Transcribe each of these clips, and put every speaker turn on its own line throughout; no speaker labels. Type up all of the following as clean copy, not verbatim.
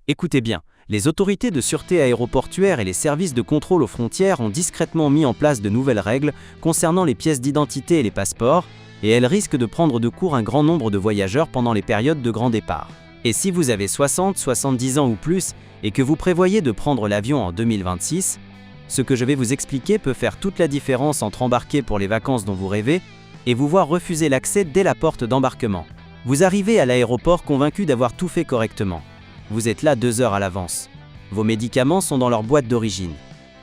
Écoutez bien, les autorités de sûreté aéroportuaire et les services de contrôle aux frontières ont discrètement mis en place de nouvelles règles concernant les pièces d'identité et les passeports, et elles risquent de prendre de court un grand nombre de voyageurs pendant les périodes de grand départ. Et si vous avez 60, 70 ans ou plus, et que vous prévoyez de prendre l'avion en 2026, ce que je vais vous expliquer peut faire toute la différence entre embarquer pour les vacances dont vous rêvez et vous voir refuser l'accès dès la porte d'embarquement. Vous arrivez à l'aéroport convaincu d'avoir tout fait correctement. Vous êtes là 2 heures à l'avance. Vos médicaments sont dans leur boîte d'origine.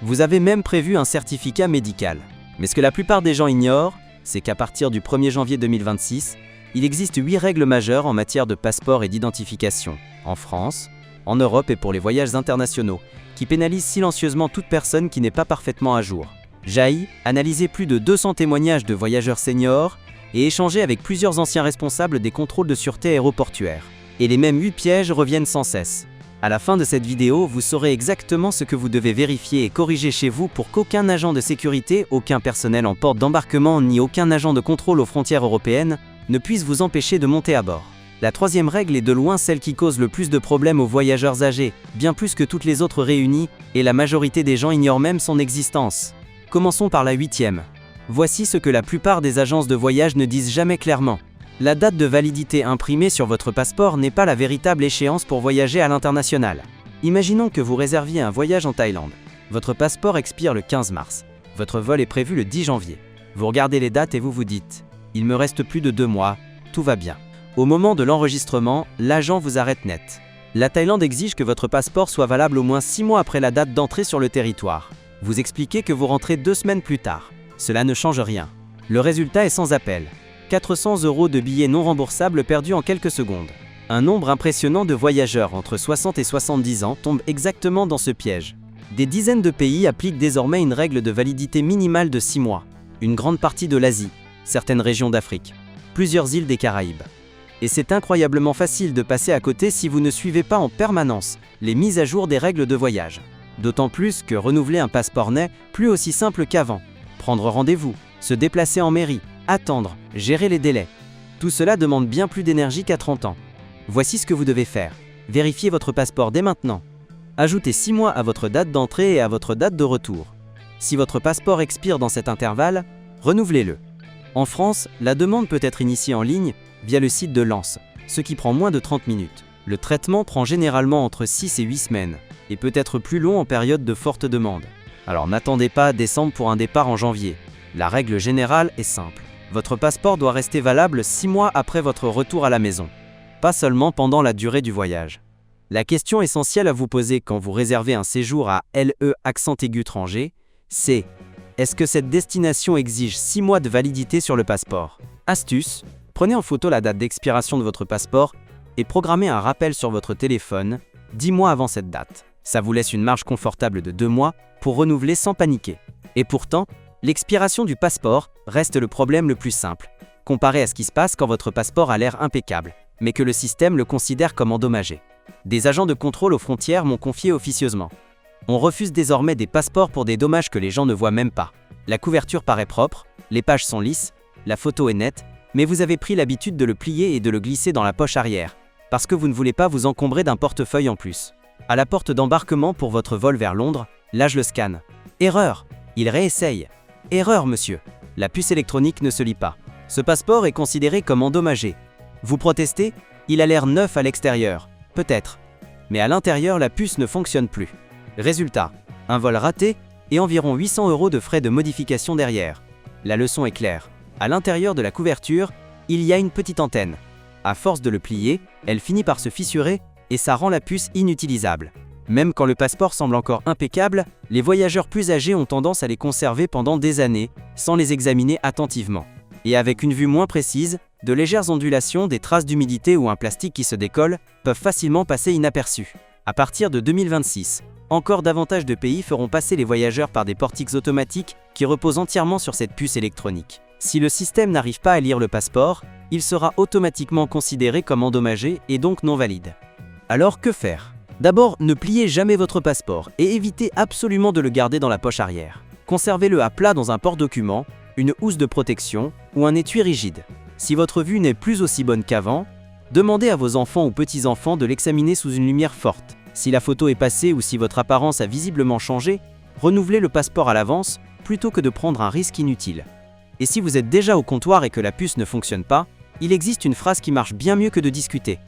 Vous avez même prévu un certificat médical. Mais ce que la plupart des gens ignorent, c'est qu'à partir du 1er janvier 2026, il existe 8 règles majeures en matière de passeport et d'identification, en France, en Europe et pour les voyages internationaux, qui pénalisent silencieusement toute personne qui n'est pas parfaitement à jour. JAI, analysé plus de 200 témoignages de voyageurs seniors et échangé avec plusieurs anciens responsables des contrôles de sûreté aéroportuaire. Et les mêmes 8 pièges reviennent sans cesse. À la fin de cette vidéo, vous saurez exactement ce que vous devez vérifier et corriger chez vous pour qu'aucun agent de sécurité, aucun personnel en porte d'embarquement ni aucun agent de contrôle aux frontières européennes ne puisse vous empêcher de monter à bord. La 3e règle est de loin celle qui cause le plus de problèmes aux voyageurs âgés, bien plus que toutes les autres réunies, et la majorité des gens ignorent même son existence. Commençons par la 8e. Voici ce que la plupart des agences de voyage ne disent jamais clairement. La date de validité imprimée sur votre passeport n'est pas la véritable échéance pour voyager à l'international. Imaginons que vous réserviez un voyage en Thaïlande. Votre passeport expire le 15 mars. Votre vol est prévu le 10 janvier. Vous regardez les dates et vous vous dites « Il me reste plus de 2 mois, tout va bien ». Au moment de l'enregistrement, l'agent vous arrête net. La Thaïlande exige que votre passeport soit valable au moins 6 mois après la date d'entrée sur le territoire. Vous expliquez que vous rentrez 2 semaines plus tard. Cela ne change rien. Le résultat est sans appel. 400 € de billets non remboursables perdus en quelques secondes. Un nombre impressionnant de voyageurs entre 60 et 70 ans tombent exactement dans ce piège. Des dizaines de pays appliquent désormais une règle de validité minimale de 6 mois. Une grande partie de l'Asie, certaines régions d'Afrique, plusieurs îles des Caraïbes. Et c'est incroyablement facile de passer à côté si vous ne suivez pas en permanence les mises à jour des règles de voyage. D'autant plus que renouveler un passeport n'est plus aussi simple qu'avant. Prendre rendez-vous, se déplacer en mairie, attendre, gérer les délais. Tout cela demande bien plus d'énergie qu'à 30 ans. Voici ce que vous devez faire. Vérifiez votre passeport dès maintenant. Ajoutez 6 mois à votre date d'entrée et à votre date de retour. Si votre passeport expire dans cet intervalle, renouvelez-le. En France, la demande peut être initiée en ligne via le site de l'ANSE, ce qui prend moins de 30 minutes. Le traitement prend généralement entre 6 et 8 semaines et peut être plus long en période de forte demande. Alors n'attendez pas décembre pour un départ en janvier. La règle générale est simple. Votre passeport doit rester valable 6 mois après votre retour à la maison, pas seulement pendant la durée du voyage. La question essentielle à vous poser quand vous réservez un séjour à LE accent aigu étranger, c'est: est-ce que cette destination exige 6 mois de validité sur le passeport? Astuce: prenez en photo la date d'expiration de votre passeport et programmez un rappel sur votre téléphone 10 mois avant cette date. Ça vous laisse une marge confortable de 2 mois pour renouveler sans paniquer. Et pourtant, l'expiration du passeport reste le problème le plus simple, comparé à ce qui se passe quand votre passeport a l'air impeccable, mais que le système le considère comme endommagé. Des agents de contrôle aux frontières m'ont confié officieusement. On refuse désormais des passeports pour des dommages que les gens ne voient même pas. La couverture paraît propre, les pages sont lisses, la photo est nette, mais vous avez pris l'habitude de le plier et de le glisser dans la poche arrière, parce que vous ne voulez pas vous encombrer d'un portefeuille en plus. À la porte d'embarquement pour votre vol vers Londres, là je le scanne. Erreur! Il réessaye. Erreur, monsieur. La puce électronique ne se lit pas. Ce passeport est considéré comme endommagé. Vous protestez? Il a l'air neuf à l'extérieur. Peut-être. Mais à l'intérieur, la puce ne fonctionne plus. Résultat, un vol raté et environ 800 € de frais de modification derrière. La leçon est claire. À l'intérieur de la couverture, il y a une petite antenne. À force de le plier, elle finit par se fissurer et ça rend la puce inutilisable. Même quand le passeport semble encore impeccable, les voyageurs plus âgés ont tendance à les conserver pendant des années, sans les examiner attentivement. Et avec une vue moins précise, de légères ondulations, des traces d'humidité ou un plastique qui se décolle peuvent facilement passer inaperçus. À partir de 2026, encore davantage de pays feront passer les voyageurs par des portiques automatiques qui reposent entièrement sur cette puce électronique. Si le système n'arrive pas à lire le passeport, il sera automatiquement considéré comme endommagé et donc non valide. Alors que faire ? D'abord, ne pliez jamais votre passeport et évitez absolument de le garder dans la poche arrière. Conservez-le à plat dans un porte-document, une housse de protection ou un étui rigide. Si votre vue n'est plus aussi bonne qu'avant, demandez à vos enfants ou petits-enfants de l'examiner sous une lumière forte. Si la photo est passée ou si votre apparence a visiblement changé, renouvelez le passeport à l'avance plutôt que de prendre un risque inutile. Et si vous êtes déjà au comptoir et que la puce ne fonctionne pas, il existe une phrase qui marche bien mieux que de discuter.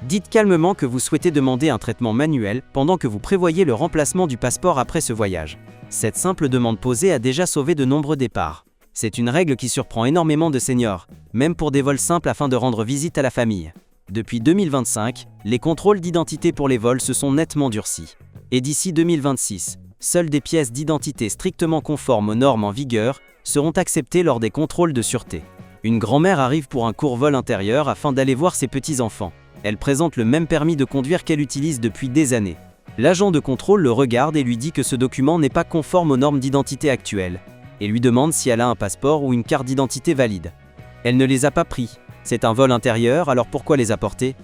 Dites calmement que vous souhaitez demander un traitement manuel pendant que vous prévoyez le remplacement du passeport après ce voyage. Cette simple demande posée a déjà sauvé de nombreux départs. C'est une règle qui surprend énormément de seniors, même pour des vols simples afin de rendre visite à la famille. Depuis 2025, les contrôles d'identité pour les vols se sont nettement durcis. Et d'ici 2026, seules des pièces d'identité strictement conformes aux normes en vigueur seront acceptées lors des contrôles de sûreté. Une grand-mère arrive pour un court vol intérieur afin d'aller voir ses petits-enfants. Elle présente le même permis de conduire qu'elle utilise depuis des années. L'agent de contrôle le regarde et lui dit que ce document n'est pas conforme aux normes d'identité actuelles, et lui demande si elle a un passeport ou une carte d'identité valide. Elle ne les a pas pris. C'est un vol intérieur, alors pourquoi les apporter?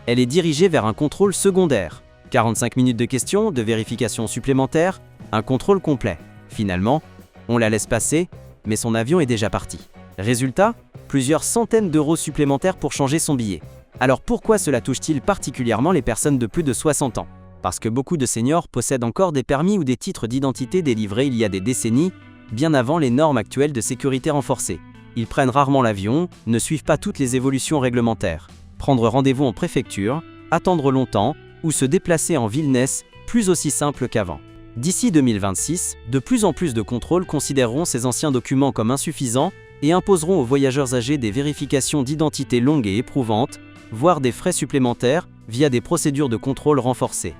Elle est dirigée vers un contrôle secondaire. 45 minutes de questions, de vérification supplémentaire, un contrôle complet. Finalement, on la laisse passer, mais son avion est déjà parti. Résultat, plusieurs centaines d'euros supplémentaires pour changer son billet. Alors pourquoi cela touche-t-il particulièrement les personnes de plus de 60 ans? Parce que beaucoup de seniors possèdent encore des permis ou des titres d'identité délivrés il y a des décennies, bien avant les normes actuelles de sécurité renforcées. Ils prennent rarement l'avion, ne suivent pas toutes les évolutions réglementaires. Prendre rendez-vous en préfecture, attendre longtemps, ou se déplacer en ville n'est plus aussi simple qu'avant. D'ici 2026, de plus en plus de contrôles considéreront ces anciens documents comme insuffisants et imposeront aux voyageurs âgés des vérifications d'identité longues et éprouvantes, voire des frais supplémentaires via des procédures de contrôle renforcées.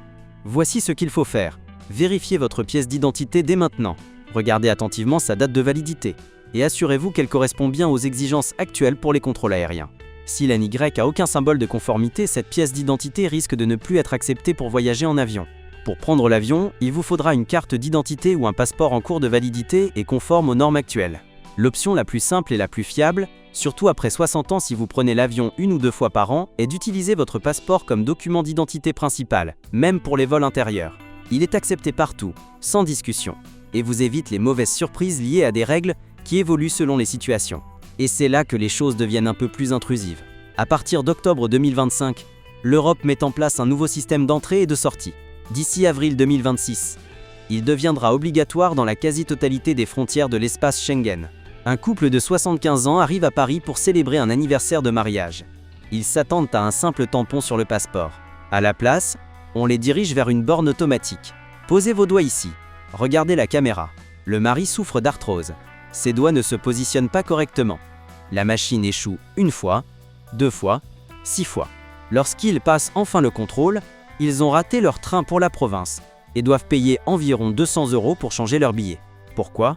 Voici ce qu'il faut faire. Vérifiez votre pièce d'identité dès maintenant. Regardez attentivement sa date de validité et assurez-vous qu'elle correspond bien aux exigences actuelles pour les contrôles aériens. Si l'ANY a aucun symbole de conformité, cette pièce d'identité risque de ne plus être acceptée pour voyager en avion. Pour prendre l'avion, il vous faudra une carte d'identité ou un passeport en cours de validité et conforme aux normes actuelles. L'option la plus simple et la plus fiable, surtout après 60 ans si vous prenez l'avion 1 ou 2 fois par an, est d'utiliser votre passeport comme document d'identité principal, même pour les vols intérieurs. Il est accepté partout, sans discussion, et vous évite les mauvaises surprises liées à des règles qui évoluent selon les situations. Et c'est là que les choses deviennent un peu plus intrusives. À partir d'octobre 2025, l'Europe met en place un nouveau système d'entrée et de sortie. D'ici avril 2026, il deviendra obligatoire dans la quasi-totalité des frontières de l'espace Schengen. Un couple de 75 ans arrive à Paris pour célébrer un anniversaire de mariage. Ils s'attendent à un simple tampon sur le passeport. À la place, on les dirige vers une borne automatique. Posez vos doigts ici. Regardez la caméra. Le mari souffre d'arthrose. Ses doigts ne se positionnent pas correctement. La machine échoue 1 fois, 2 fois, 6 fois. Lorsqu'ils passent enfin le contrôle, ils ont raté leur train pour la province et doivent payer environ 200 € pour changer leur billet. Pourquoi?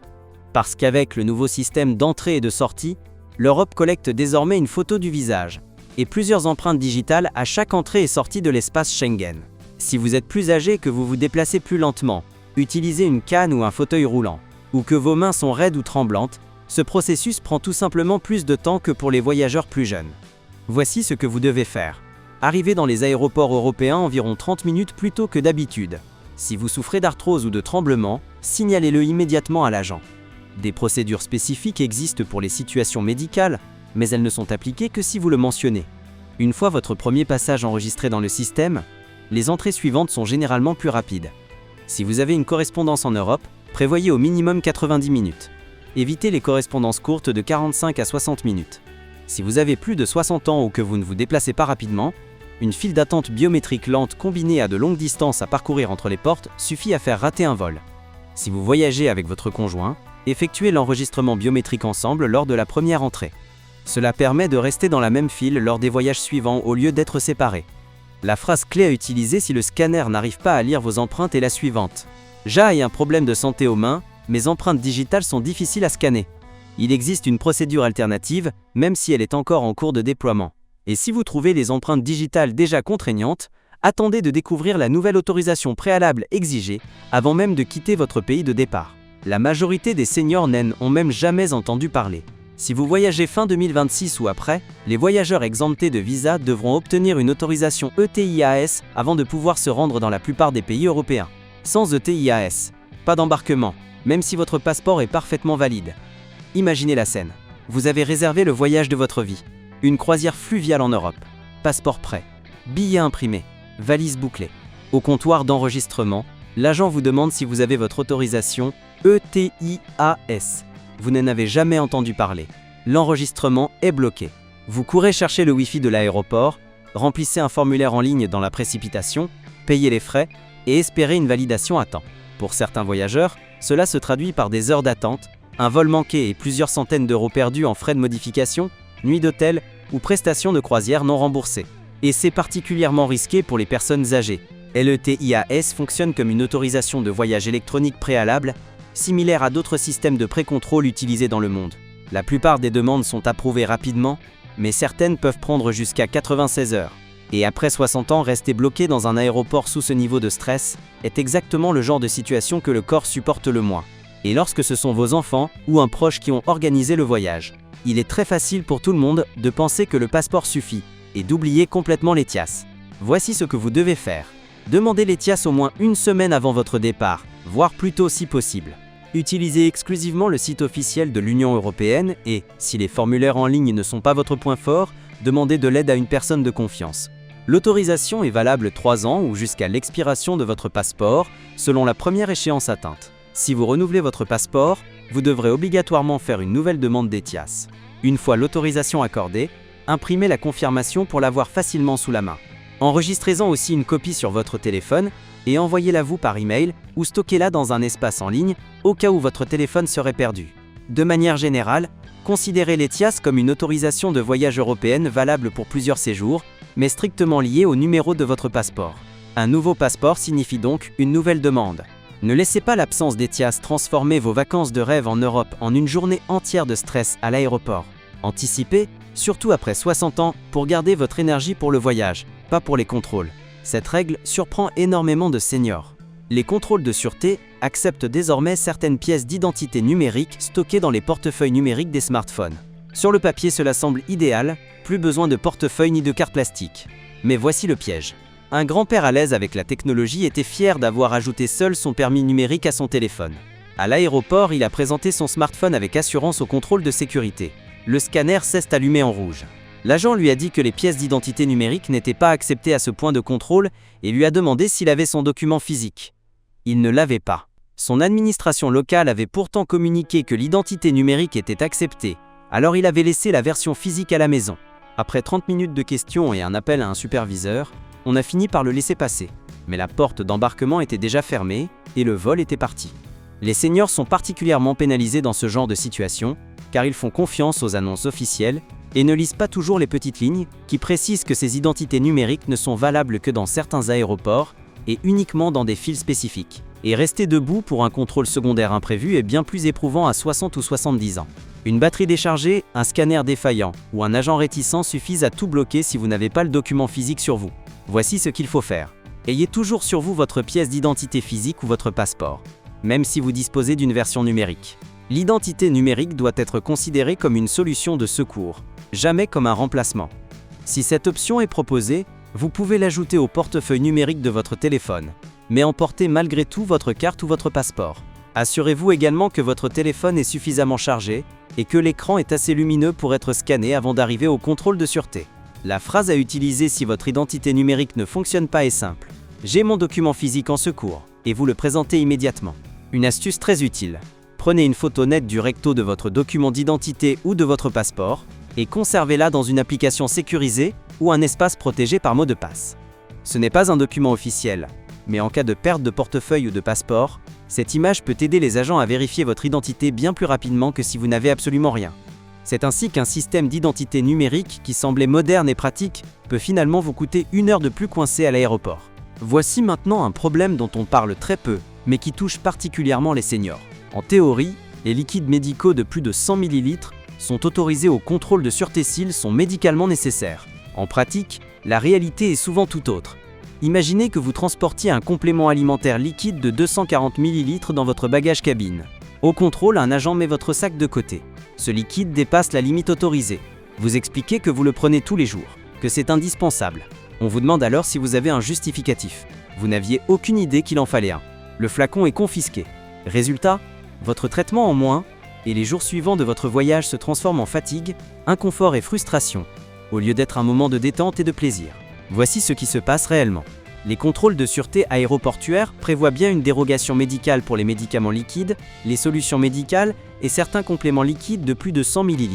Parce qu'avec le nouveau système d'entrée et de sortie, l'Europe collecte désormais une photo du visage et plusieurs empreintes digitales à chaque entrée et sortie de l'espace Schengen. Si vous êtes plus âgé, que vous vous déplacez plus lentement, utilisez une canne ou un fauteuil roulant, ou que vos mains sont raides ou tremblantes, ce processus prend tout simplement plus de temps que pour les voyageurs plus jeunes. Voici ce que vous devez faire. Arrivez dans les aéroports européens environ 30 minutes plus tôt que d'habitude. Si vous souffrez d'arthrose ou de tremblement, signalez-le immédiatement à l'agent. Des procédures spécifiques existent pour les situations médicales, mais elles ne sont appliquées que si vous le mentionnez. Une fois votre premier passage enregistré dans le système, les entrées suivantes sont généralement plus rapides. Si vous avez une correspondance en Europe, prévoyez au minimum 90 minutes. Évitez les correspondances courtes de 45 à 60 minutes. Si vous avez plus de 60 ans ou que vous ne vous déplacez pas rapidement, une file d'attente biométrique lente combinée à de longues distances à parcourir entre les portes suffit à faire rater un vol. Si vous voyagez avec votre conjoint, effectuez l'enregistrement biométrique ensemble lors de la première entrée. Cela permet de rester dans la même file lors des voyages suivants au lieu d'être séparés. La phrase clé à utiliser si le scanner n'arrive pas à lire vos empreintes est la suivante. J'ai un problème de santé aux mains, mes empreintes digitales sont difficiles à scanner. Il existe une procédure alternative, même si elle est encore en cours de déploiement. Et si vous trouvez les empreintes digitales déjà contraignantes, attendez de découvrir la nouvelle autorisation préalable exigée avant même de quitter votre pays de départ. La majorité des seniors n'en ont même jamais entendu parler. Si vous voyagez fin 2026 ou après, les voyageurs exemptés de visa devront obtenir une autorisation ETIAS avant de pouvoir se rendre dans la plupart des pays européens. Sans ETIAS, pas d'embarquement, même si votre passeport est parfaitement valide. Imaginez la scène. Vous avez réservé le voyage de votre vie. Une croisière fluviale en Europe. Passeport prêt. Billets imprimés. Valise bouclée. Au comptoir d'enregistrement, l'agent vous demande si vous avez votre autorisation ETIAS. Vous n'en avez jamais entendu parler. L'enregistrement est bloqué. Vous courez chercher le Wi-Fi de l'aéroport, remplissez un formulaire en ligne dans la précipitation, payez les frais et espérez une validation à temps. Pour certains voyageurs, cela se traduit par des heures d'attente, un vol manqué et plusieurs centaines d'euros perdus en frais de modification, nuits d'hôtel ou prestations de croisière non remboursées. Et c'est particulièrement risqué pour les personnes âgées. L'ETIAS fonctionne comme une autorisation de voyage électronique préalable, similaire à d'autres systèmes de pré-contrôle utilisés dans le monde. La plupart des demandes sont approuvées rapidement, mais certaines peuvent prendre jusqu'à 96 heures. Et après 60 ans, rester bloqué dans un aéroport sous ce niveau de stress est exactement le genre de situation que le corps supporte le moins. Et lorsque ce sont vos enfants ou un proche qui ont organisé le voyage, il est très facile pour tout le monde de penser que le passeport suffit et d'oublier complètement l'ETIAS. Voici ce que vous devez faire. Demandez l'ETIAS au moins une semaine avant votre départ, voire plus tôt si possible. Utilisez exclusivement le site officiel de l'Union européenne et, si les formulaires en ligne ne sont pas votre point fort, demandez de l'aide à une personne de confiance. L'autorisation est valable 3 ans ou jusqu'à l'expiration de votre passeport, selon la première échéance atteinte. Si vous renouvelez votre passeport, vous devrez obligatoirement faire une nouvelle demande d'ETIAS. Une fois l'autorisation accordée, imprimez la confirmation pour l'avoir facilement sous la main. Enregistrez-en aussi une copie sur votre téléphone et envoyez-la vous par email ou stockez-la dans un espace en ligne au cas où votre téléphone serait perdu. De manière générale, considérez l'ETIAS comme une autorisation de voyage européenne valable pour plusieurs séjours, mais strictement liée au numéro de votre passeport. Un nouveau passeport signifie donc une nouvelle demande. Ne laissez pas l'absence d'ETIAS transformer vos vacances de rêve en Europe en une journée entière de stress à l'aéroport. Anticipez, surtout après 60 ans, pour garder votre énergie pour le voyage, pas pour les contrôles. Cette règle surprend énormément de seniors. Les contrôles de sûreté acceptent désormais certaines pièces d'identité numérique stockées dans les portefeuilles numériques des smartphones. Sur le papier, cela semble idéal, plus besoin de portefeuille ni de carte plastique. Mais voici le piège. Un grand-père à l'aise avec la technologie était fier d'avoir ajouté seul son permis numérique à son téléphone. À l'aéroport, il a présenté son smartphone avec assurance au contrôle de sécurité. Le scanner s'est allumé en rouge. L'agent lui a dit que les pièces d'identité numérique n'étaient pas acceptées à ce point de contrôle et lui a demandé s'il avait son document physique. Il ne l'avait pas. Son administration locale avait pourtant communiqué que l'identité numérique était acceptée, alors il avait laissé la version physique à la maison. Après 30 minutes de questions et un appel à un superviseur, on a fini par le laisser passer. Mais la porte d'embarquement était déjà fermée et le vol était parti. Les seniors sont particulièrement pénalisés dans ce genre de situation, car ils font confiance aux annonces officielles et ne lisent pas toujours les petites lignes qui précisent que ces identités numériques ne sont valables que dans certains aéroports et uniquement dans des files spécifiques. Et rester debout pour un contrôle secondaire imprévu est bien plus éprouvant à 60 ou 70 ans. Une batterie déchargée, un scanner défaillant ou un agent réticent suffisent à tout bloquer si vous n'avez pas le document physique sur vous. Voici ce qu'il faut faire. Ayez toujours sur vous votre pièce d'identité physique ou votre passeport, même si vous disposez d'une version numérique. L'identité numérique doit être considérée comme une solution de secours, jamais comme un remplacement. Si cette option est proposée, vous pouvez l'ajouter au portefeuille numérique de votre téléphone, mais emportez malgré tout votre carte ou votre passeport. Assurez-vous également que votre téléphone est suffisamment chargé et que l'écran est assez lumineux pour être scanné avant d'arriver au contrôle de sûreté. La phrase à utiliser si votre identité numérique ne fonctionne pas est simple. J'ai mon document physique en secours, et vous le présentez immédiatement. Une astuce très utile. Prenez une photo nette du recto de votre document d'identité ou de votre passeport et conservez-la dans une application sécurisée ou un espace protégé par mot de passe. Ce n'est pas un document officiel, mais en cas de perte de portefeuille ou de passeport, cette image peut aider les agents à vérifier votre identité bien plus rapidement que si vous n'avez absolument rien. C'est ainsi qu'un système d'identité numérique qui semblait moderne et pratique peut finalement vous coûter 1 heure de plus coincé à l'aéroport. Voici maintenant un problème dont on parle très peu, mais qui touche particulièrement les seniors. En théorie, les liquides médicaux de plus de 100 ml sont autorisés au contrôle de sûreté s'ils sont médicalement nécessaires. En pratique, la réalité est souvent tout autre. Imaginez que vous transportiez un complément alimentaire liquide de 240 ml dans votre bagage cabine. Au contrôle, un agent met votre sac de côté. Ce liquide dépasse la limite autorisée. Vous expliquez que vous le prenez tous les jours, que c'est indispensable. On vous demande alors si vous avez un justificatif. Vous n'aviez aucune idée qu'il en fallait un. Le flacon est confisqué. Résultat, votre traitement en moins, et les jours suivants de votre voyage se transforment en fatigue, inconfort et frustration, au lieu d'être un moment de détente et de plaisir. Voici ce qui se passe réellement. Les contrôles de sûreté aéroportuaire prévoient bien une dérogation médicale pour les médicaments liquides, les solutions médicales et certains compléments liquides de plus de 100 ml.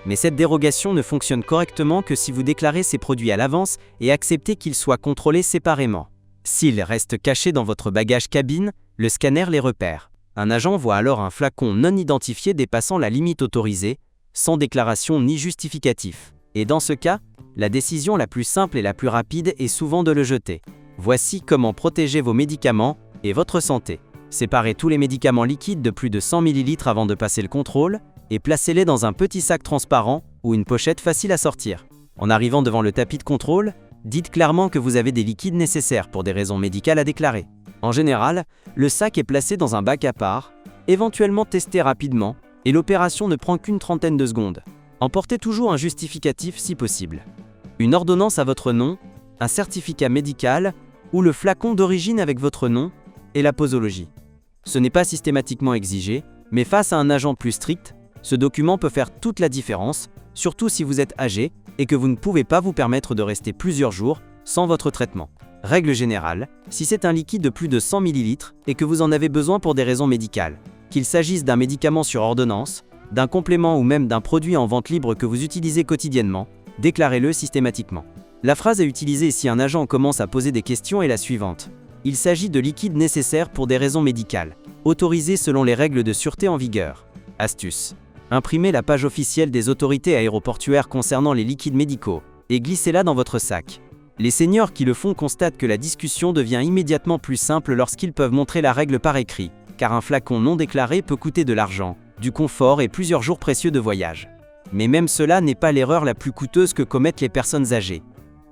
Mais cette dérogation ne fonctionne correctement que si vous déclarez ces produits à l'avance et acceptez qu'ils soient contrôlés séparément. S'ils restent cachés dans votre bagage cabine, le scanner les repère. Un agent voit alors un flacon non identifié dépassant la limite autorisée, sans déclaration ni justificatif. Et dans ce cas, la décision la plus simple et la plus rapide est souvent de le jeter. Voici comment protéger vos médicaments et votre santé. Séparez tous les médicaments liquides de plus de 100 ml avant de passer le contrôle et placez-les dans un petit sac transparent ou une pochette facile à sortir. En arrivant devant le tapis de contrôle, dites clairement que vous avez des liquides nécessaires pour des raisons médicales à déclarer. En général, le sac est placé dans un bac à part, éventuellement testé rapidement, et l'opération ne prend qu'une trentaine de secondes. Emportez toujours un justificatif si possible. Une ordonnance à votre nom, un certificat médical ou le flacon d'origine avec votre nom et la posologie. Ce n'est pas systématiquement exigé, mais face à un agent plus strict, ce document peut faire toute la différence, surtout si vous êtes âgé et que vous ne pouvez pas vous permettre de rester plusieurs jours sans votre traitement. Règle générale, si c'est un liquide de plus de 100 ml et que vous en avez besoin pour des raisons médicales, qu'il s'agisse d'un médicament sur ordonnance, d'un complément ou même d'un produit en vente libre que vous utilisez quotidiennement, déclarez-le systématiquement. La phrase à utiliser si un agent commence à poser des questions est la suivante. Il s'agit de liquides nécessaires pour des raisons médicales, autorisés selon les règles de sûreté en vigueur. Astuce. Imprimez la page officielle des autorités aéroportuaires concernant les liquides médicaux et glissez-la dans votre sac. Les seniors qui le font constatent que la discussion devient immédiatement plus simple lorsqu'ils peuvent montrer la règle par écrit, car un flacon non déclaré peut coûter de l'argent, du confort et plusieurs jours précieux de voyage. Mais même cela n'est pas l'erreur la plus coûteuse que commettent les personnes âgées.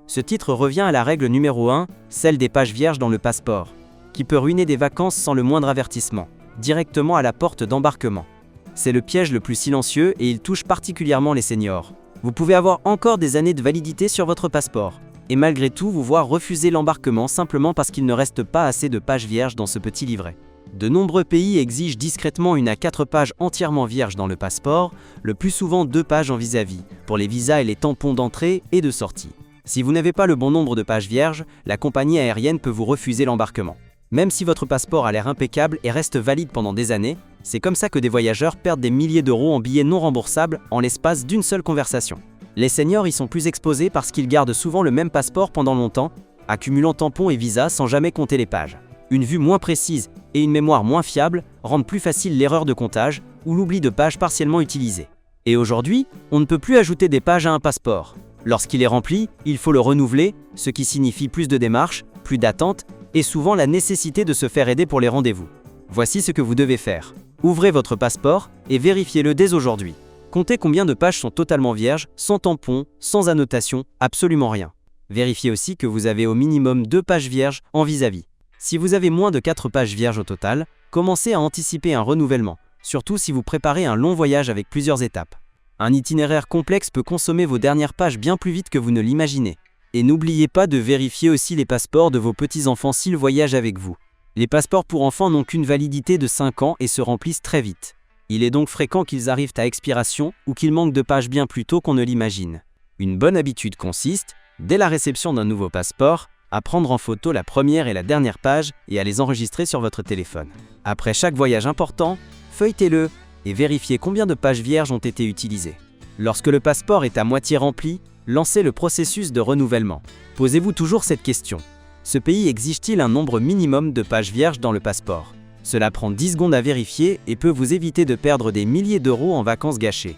Ce titre revient à la règle numéro 1, celle des pages vierges dans le passeport, qui peut ruiner des vacances sans le moindre avertissement, directement à la porte d'embarquement. C'est le piège le plus silencieux et il touche particulièrement les seniors. Vous pouvez avoir encore des années de validité sur votre passeport, et malgré tout vous voir refuser l'embarquement simplement parce qu'il ne reste pas assez de pages vierges dans ce petit livret. De nombreux pays exigent discrètement une A4 pages entièrement vierge dans le passeport, le plus souvent 2 pages en vis-à-vis, pour les visas et les tampons d'entrée et de sortie. Si vous n'avez pas le bon nombre de pages vierges, la compagnie aérienne peut vous refuser l'embarquement. Même si votre passeport a l'air impeccable et reste valide pendant des années, c'est comme ça que des voyageurs perdent des milliers d'euros en billets non remboursables en l'espace d'une seule conversation. Les seniors y sont plus exposés parce qu'ils gardent souvent le même passeport pendant longtemps, accumulant tampons et visas sans jamais compter les pages. Une vue moins précise et une mémoire moins fiable rendent plus facile l'erreur de comptage ou l'oubli de pages partiellement utilisées. Et aujourd'hui, on ne peut plus ajouter des pages à un passeport. Lorsqu'il est rempli, il faut le renouveler, ce qui signifie plus de démarches, plus d'attentes et souvent la nécessité de se faire aider pour les rendez-vous. Voici ce que vous devez faire. Ouvrez votre passeport et vérifiez-le dès aujourd'hui. Comptez combien de pages sont totalement vierges, sans tampon, sans annotation, absolument rien. Vérifiez aussi que vous avez au minimum 2 pages vierges en vis-à-vis. Si vous avez moins de 4 pages vierges au total, commencez à anticiper un renouvellement, surtout si vous préparez un long voyage avec plusieurs étapes. Un itinéraire complexe peut consommer vos dernières pages bien plus vite que vous ne l'imaginez. Et n'oubliez pas de vérifier aussi les passeports de vos petits-enfants s'ils voyagent avec vous. Les passeports pour enfants n'ont qu'une validité de 5 ans et se remplissent très vite. Il est donc fréquent qu'ils arrivent à expiration ou qu'ils manquent de pages bien plus tôt qu'on ne l'imagine. Une bonne habitude consiste, dès la réception d'un nouveau passeport, à prendre en photo la première et la dernière page et à les enregistrer sur votre téléphone. Après chaque voyage important, feuilletez-le et vérifiez combien de pages vierges ont été utilisées. Lorsque le passeport est à moitié rempli, lancez le processus de renouvellement. Posez-vous toujours cette question. Ce pays exige-t-il un nombre minimum de pages vierges dans le passeport? Cela prend 10 secondes à vérifier et peut vous éviter de perdre des milliers d'euros en vacances gâchées.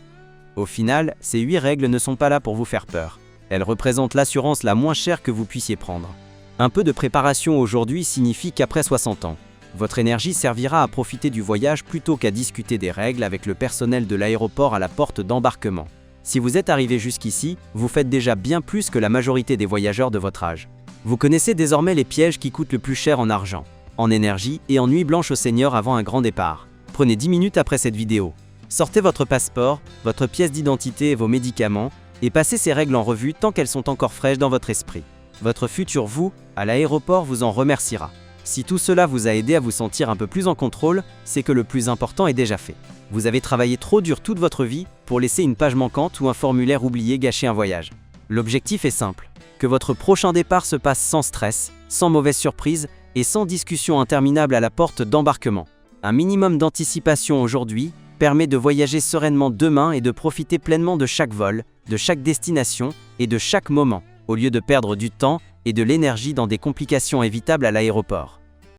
Au final, ces 8 règles ne sont pas là pour vous faire peur. Elles représentent l'assurance la moins chère que vous puissiez prendre. Un peu de préparation aujourd'hui signifie qu'après 60 ans, votre énergie servira à profiter du voyage plutôt qu'à discuter des règles avec le personnel de l'aéroport à la porte d'embarquement. Si vous êtes arrivé jusqu'ici, vous faites déjà bien plus que la majorité des voyageurs de votre âge. Vous connaissez désormais les pièges qui coûtent le plus cher en argent, en énergie et en nuit blanche aux seniors avant un grand départ. Prenez 10 minutes après cette vidéo. Sortez votre passeport, votre pièce d'identité et vos médicaments et passez ces règles en revue tant qu'elles sont encore fraîches dans votre esprit. Votre futur vous, à l'aéroport, vous en remerciera. Si tout cela vous a aidé à vous sentir un peu plus en contrôle, c'est que le plus important est déjà fait. Vous avez travaillé trop dur toute votre vie pour laisser une page manquante ou un formulaire oublié gâcher un voyage. L'objectif est simple. Que votre prochain départ se passe sans stress, sans mauvaise surprise et sans discussion interminable à la porte d'embarquement. Un minimum d'anticipation aujourd'hui permet de voyager sereinement demain et de profiter pleinement de chaque vol, de chaque destination et de chaque moment, au lieu de perdre du temps et de l'énergie dans des complications évitables à l'aéroport.